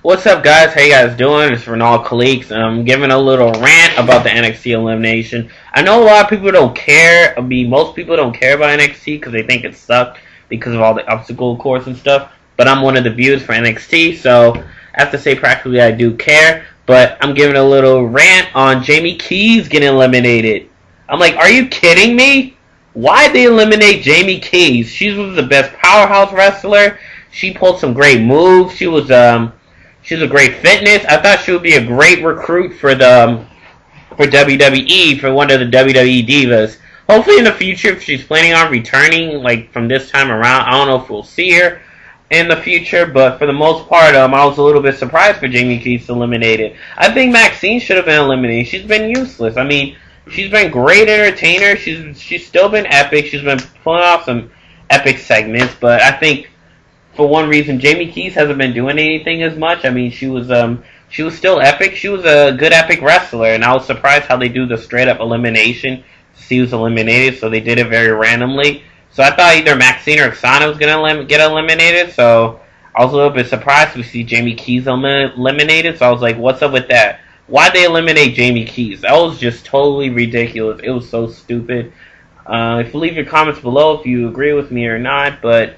What's up, guys? How you guys doing? It's Renal Khaliq. I'm giving a little rant about the NXT elimination. I know a lot of people don't care. Most people don't care about NXT because they think it sucked because of all the obstacle course and stuff. But I'm one of the viewers for NXT, so I have to say practically I do care. But I'm giving a little rant on Jamie Keys getting eliminated. I'm like, are you kidding me? Why'd they eliminate Jamie Keys? She was the best powerhouse wrestler. She pulled some great moves. She's a great fitness. I thought she would be a great recruit for WWE, for one of the WWE divas. Hopefully in the future, if she's planning on returning, like from this time around, I don't know if we'll see her in the future, but for the most part, I was a little bit surprised for Jamie Keys eliminated. I think Maxine should have been eliminated. She's been useless. I mean, she's been great entertainer. She's still been epic. She's been pulling off some epic segments, but I think for one reason, Jamie Keys hasn't been doing anything as much. I mean, she was still epic. She was a good epic wrestler, and I was surprised how they do the straight up elimination. She was eliminated, so they did it very randomly. So I thought either Maxine or Oksana was gonna get eliminated. So I was a little bit surprised to see Jamie Keys eliminated. So I was like, what's up with that? Why'd they eliminate Jamie Keys? That was just totally ridiculous. It was so stupid. If you leave your comments below if you agree with me or not, but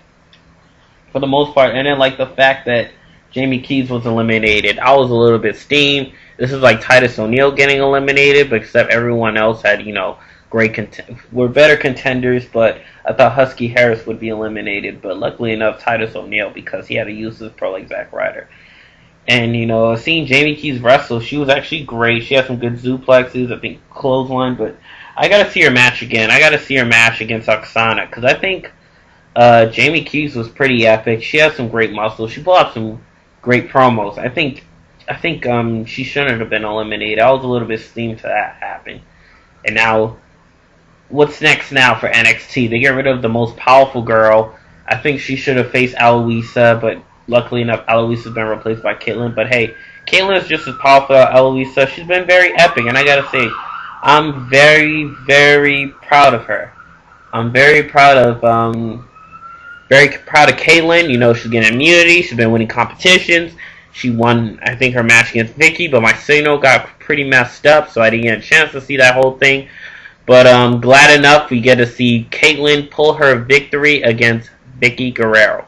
for the most part, and then like the fact that Jamie Keys was eliminated, I was a little bit steamed. This is like Titus O'Neil getting eliminated, but except everyone else had, were better contenders, but I thought Husky Harris would be eliminated, but luckily enough, Titus O'Neil, because he had a useless pro like Zack Ryder. And, seeing Jamie Keys wrestle, she was actually great. She had some good suplexes, I think clothesline, but I gotta see her match again. I gotta see her match against Oksana, because I think Jamie Keys was pretty epic. She has some great muscles. She pulled off some great promos. I think she shouldn't have been eliminated. I was a little bit steamed to that happen. And now, what's next now for NXT? They get rid of the most powerful girl. I think she should have faced Aloisa, but luckily enough, Aloisa's been replaced by Caitlyn. But hey, Caitlyn is just as powerful as Aloisa. She's been very epic, and I gotta say, I'm very, very proud of her. I'm very proud of Caitlyn. She's getting immunity. She's been winning competitions. She won, I think, her match against Vicky, but my signal got pretty messed up, so I didn't get a chance to see that whole thing. But glad enough we get to see Caitlyn pull her victory against Vicky Guerrero.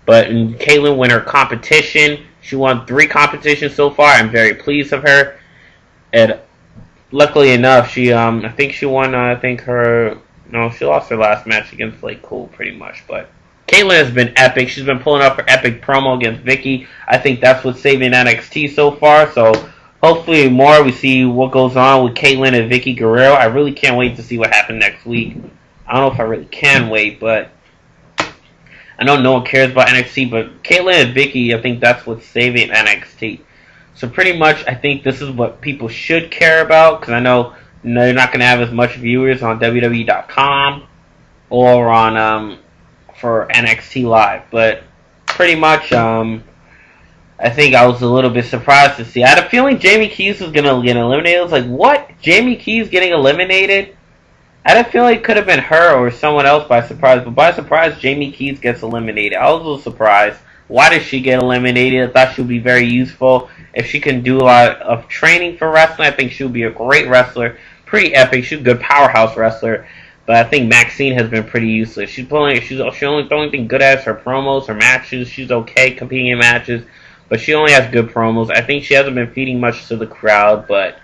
But Caitlyn won her competition. She won 3 competitions so far. I'm very pleased of her. And luckily enough, she she lost her last match against Blake Cool, pretty much. But Caitlyn has been epic. She's been pulling off her epic promo against Vicky. I think that's what's saving NXT so far. So hopefully more we see what goes on with Caitlyn and Vicky Guerrero. I really can't wait to see what happens next week. I don't know if I really can wait, but I know no one cares about NXT. But Caitlyn and Vicky, I think that's what's saving NXT. So pretty much, I think this is what people should care about, because I know they're not going to have as much viewers on WWE.com or on for NXT Live. But pretty much, I think I was a little bit surprised to see. I had a feeling Jamie Keys was going to get eliminated. I was like, what? Jamie Keys getting eliminated? I had a feeling it could have been her or someone else by surprise. But by surprise, Jamie Keys gets eliminated. I was a little surprised. Why did she get eliminated? I thought she would be very useful. If she can do a lot of training for wrestling, I think she would be a great wrestler. Pretty epic. She's a good powerhouse wrestler. But I think Maxine has been pretty useless. She only the only thing good at is her promos, her matches. She's okay competing in matches, but she only has good promos. I think she hasn't been feeding much to the crowd, but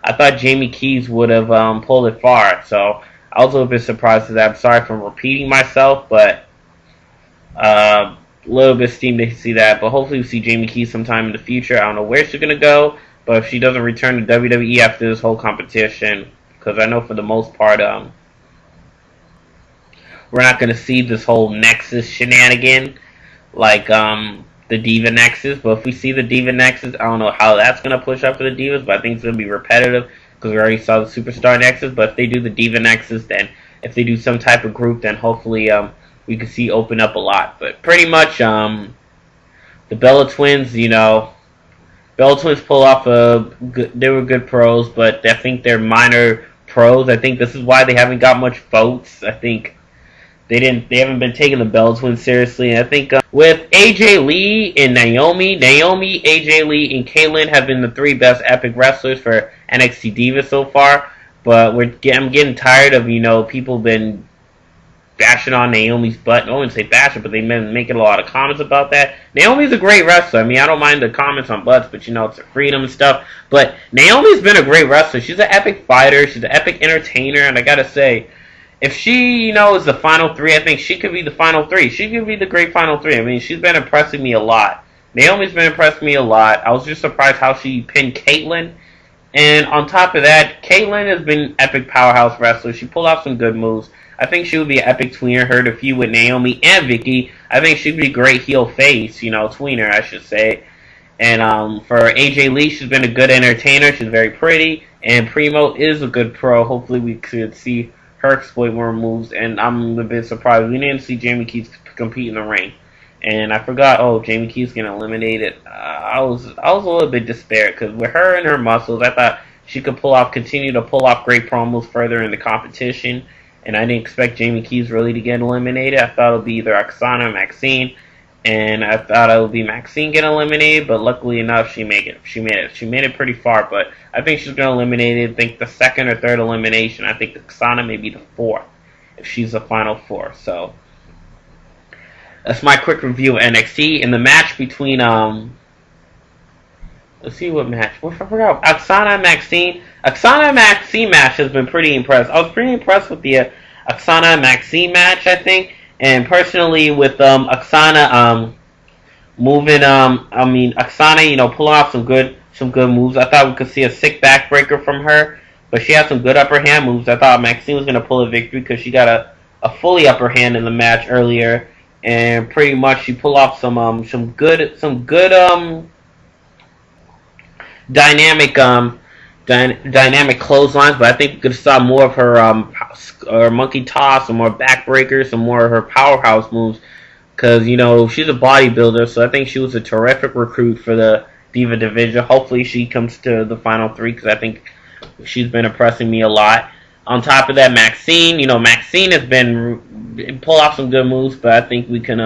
I thought Jamie Keys would have pulled it far. So I was a little bit surprised at that. I'm sorry for repeating myself, but a little bit steamed to see that. But hopefully we see Jamie Keys sometime in the future. I don't know where she's going to go, but if she doesn't return to WWE after this whole competition, because I know for the most part, we're not going to see this whole Nexus shenanigan like the Diva Nexus. But if we see the Diva Nexus, I don't know how that's going to push up for the Divas, but I think it's going to be repetitive because we already saw the Superstar Nexus. But if they do the Diva Nexus, then if they do some type of group, then hopefully we can see open up a lot. But pretty much the Bella Twins, Bella Twins pull off they were good pros, but I think they're minor pros. I think this is why they haven't got much votes. I think They haven't been taking the belts win seriously. And I think with AJ Lee and Naomi, AJ Lee, and Kaitlyn have been the three best Epic wrestlers for NXT Divas so far. But I'm getting tired of people been bashing on Naomi's butt. I wouldn't say bashing, but they've been making a lot of comments about that. Naomi's a great wrestler. I mean, I don't mind the comments on butts, but it's her freedom and stuff. But Naomi's been a great wrestler. She's an epic fighter. She's an epic entertainer, and I gotta say, if she, is the final three, I think she could be the final three. She could be the great final three. I mean, she's been impressing me a lot. Naomi's been impressing me a lot. I was just surprised how she pinned Kaitlyn. And on top of that, Kaitlyn has been an epic powerhouse wrestler. She pulled off some good moves. I think she would be an epic tweener. Her to feud with Naomi and Vicky. I think she'd be a great heel face, tweener, I should say. And for AJ Lee, she's been a good entertainer. She's very pretty. And Primo is a good pro. Hopefully we could see her exploit more moves. And I'm a bit surprised we didn't see Jamie Keys compete in the ring. And I forgot, Jamie Keys getting eliminated. I was a little bit despaired because with her and her muscles, I thought she could continue to pull off great promos further in the competition. And I didn't expect Jamie Keys really to get eliminated. I thought it would be either Oksana or Maxine. And I thought it would be Maxine get eliminated, but luckily enough, she made it. She made it pretty far, but I think she's going to eliminate it. I think the second or third elimination. I think Oksana may be the fourth if she's the final four. So that's my quick review of NXT. In the match between let's see what match. I forgot. Oksana and Maxine. Oksana and Maxine match has been pretty impressed. I was pretty impressed with the Oksana and Maxine match, I think. And personally, with Oksana moving, Oksana, pulling off some good moves. I thought we could see a sick backbreaker from her, but she had some good upper hand moves. I thought Maxine was gonna pull a victory because she got a fully upper hand in the match earlier, and pretty much she pulled off some good dynamic clotheslines, but I think we could have saw more of her monkey toss, some more backbreakers, some more of her powerhouse moves, because she's a bodybuilder, so I think she was a terrific recruit for the Diva division. Hopefully she comes to the final three, because I think she's been impressing me a lot. On top of that, Maxine has been pull off some good moves, but I think we can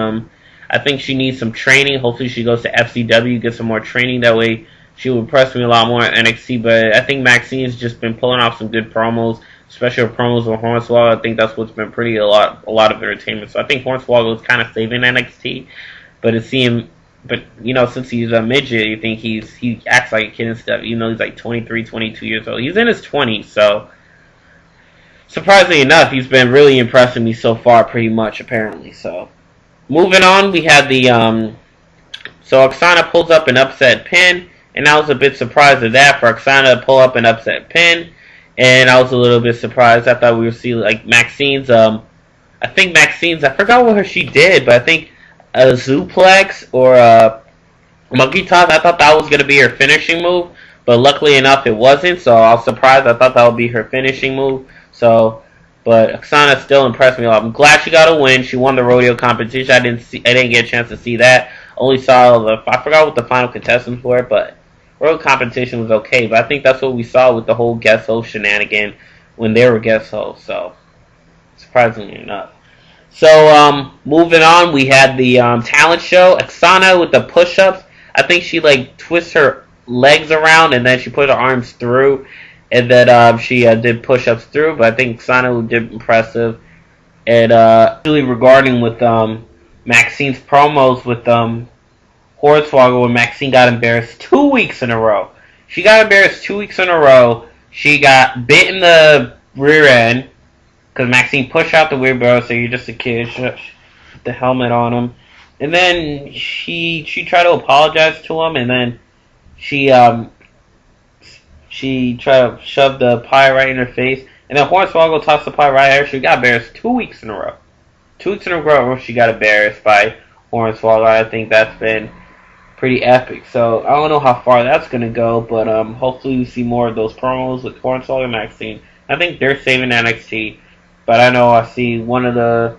I think she needs some training. Hopefully she goes to FCW, get some more training, that way she would impress me a lot more at NXT. But I think Maxine's just been pulling off some good promos, especially her promos with Hornswoggle. I think that's what's been a lot of entertainment. So I think Hornswoggle is kind of saving NXT. But since he's a midget, you think he acts like a kid and stuff. Even though he's like 23, 22 years old. He's in his 20s, so surprisingly enough, he's been really impressing me so far, pretty much, apparently. So moving on, we had the so Oksana pulls up an upset pin. And I was a bit surprised at that, for Oksana to pull up an upset pin. And I was a little bit surprised. I thought we would see like Maxine's, I forgot what she did, but I think a Zuplex or a Monkey Toss. I thought that was going to be her finishing move. But luckily enough, it wasn't. So I was surprised. I thought that would be her finishing move. But Oksana still impressed me a lot. I'm glad she got a win. She won the rodeo competition. I didn't get a chance to see that. Only saw I forgot what the final contestants were, but World competition was okay, but I think that's what we saw with the whole guest host shenanigan when they were guest hosts, so surprisingly enough. So, moving on, we had the talent show. Oksana with the push-ups. I think she, twists her legs around, and then she put her arms through, and then she did push-ups through, but I think Oksana did impressive. And, really regarding with Maxine's promos with Hornswoggle, when Maxine got embarrassed 2 weeks in a row. She got embarrassed 2 weeks in a row. She got bit in the rear end because Maxine pushed out the wheelbarrow, so you're just a kid. Put the helmet on him. And then she tried to apologize to him, and then she tried to shove the pie right in her face. And then Hornswoggle tossed the pie right at her. She got embarrassed 2 weeks in a row. 2 weeks in a row she got embarrassed by Hornswoggle. I think that's been pretty epic. So I don't know how far that's going to go, but hopefully we see more of those promos with Hornswoggle and Maxine. I think they're saving NXT, but I know I see one of the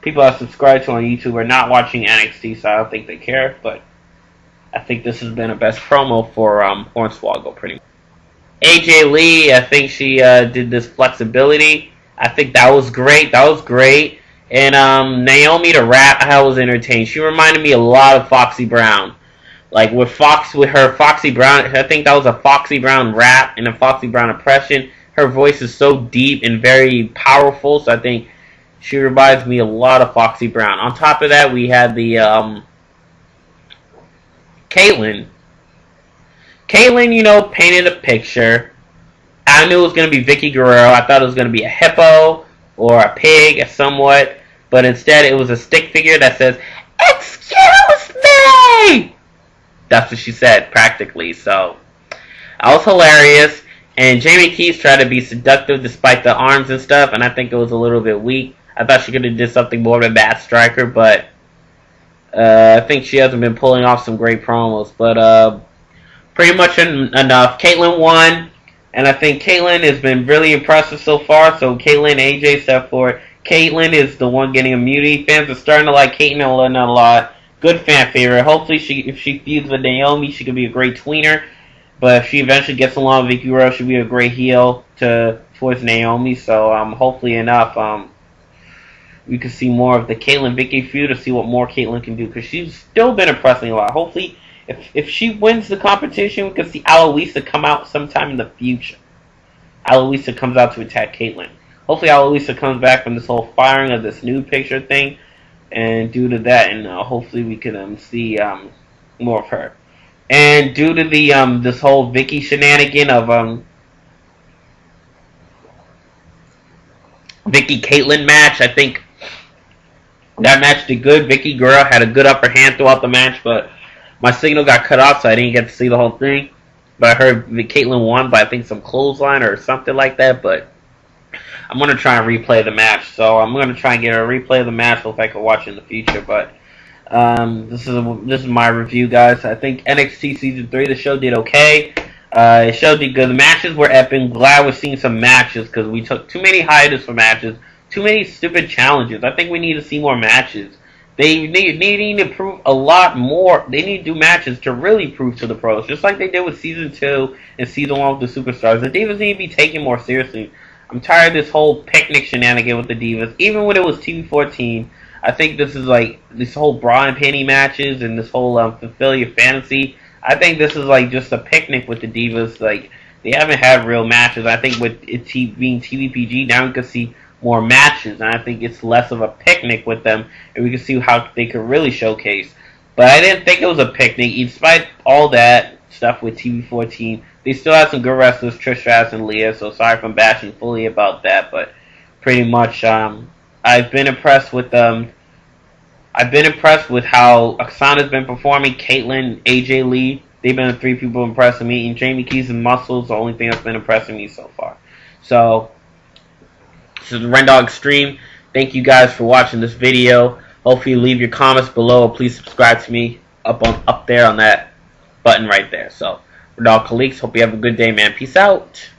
people I subscribe to on YouTube are not watching NXT, so I don't think they care, but I think this has been a best promo for Hornswoggle pretty much. AJ Lee, I think she did this flexibility. I think that was great. And Naomi the rap, I was entertained. She reminded me a lot of Foxy Brown. Like with her Foxy Brown, I think that was a Foxy Brown rap and a Foxy Brown impression. Her voice is so deep and very powerful, so I think she reminds me a lot of Foxy Brown. On top of that, we had the Caitlyn. Caitlyn, painted a picture. I knew it was going to be Vicky Guerrero. I thought it was going to be a hippo or a pig, somewhat, but instead it was a stick figure that says, "Excuse me." That's what she said, practically. So that was hilarious. And Jamie Keys tried to be seductive despite the arms and stuff, and I think it was a little bit weak. I thought she could have did something more of a Matt Striker, but I think she hasn't been pulling off some great promos. But pretty much enough. Caitlyn won, and I think Caitlyn has been really impressive so far. So Caitlyn, AJ step forward. Caitlyn is the one getting immunity. Fans are starting to like Caitlyn a lot. Good fan favorite. Hopefully, if she feuds with Naomi, she could be a great tweener. But if she eventually gets along with Vicky Guerrero, she'll be a great heel towards Naomi. So hopefully enough, we could see more of the Caitlyn Vicky feud to see what more Caitlyn can do, because she's still been impressing a lot. Hopefully, if she wins the competition, we could see Aloisa come out sometime in the future. Aloisa comes out to attack Caitlyn. Hopefully, Aloisa comes back from this whole firing of this nude picture thing, and due to that, and hopefully we can see more of her. And due to the this whole Vicky shenanigan of Vicky Caitlyn match, I think that match did good. Vicky Guerrero had a good upper hand throughout the match, but my signal got cut off, so I didn't get to see the whole thing. But I heard Caitlyn won by, I think, some clothesline or something like that. But I'm going to try and replay the match. So I'm going to try and get a replay of the match so if I can watch it in the future. But this is my review, guys. I think NXT Season 3, the show did okay. The show did good. The matches were epic. Glad we're seeing some matches, because we took too many hiatus for matches. Too many stupid challenges. I think we need to see more matches. They need to prove a lot more. They need to do matches to really prove to the pros, just like they did with Season 2 and Season 1 with the Superstars. The Divas need to be taken more seriously. I'm tired of this whole picnic shenanigan with the Divas. Even when it was TV14, I think this is like this whole bra and panty matches and this whole fulfill your fantasy. I think this is like just a picnic with the Divas. Like, they haven't had real matches. I think with it being TVPG, now we can see more matches, and I think it's less of a picnic with them, and we can see how they could really showcase. But I didn't think it was a picnic. Despite all that stuff with TV14, they still had some good wrestlers, Trish Stratus and Leah, so sorry if I'm bashing fully about that, but pretty much I've been impressed with how Oksana's been performing. Caitlyn, AJ Lee, they've been the three people impressing me, and Jamie Keys and Muscles, the only thing that's been impressing me so far. So this is Rendog Extreme. Thank you guys for watching this video. Hopefully leave your comments below. Please subscribe to me up there on that button right there. So, Rendog Khaliks, hope you have a good day, man. Peace out.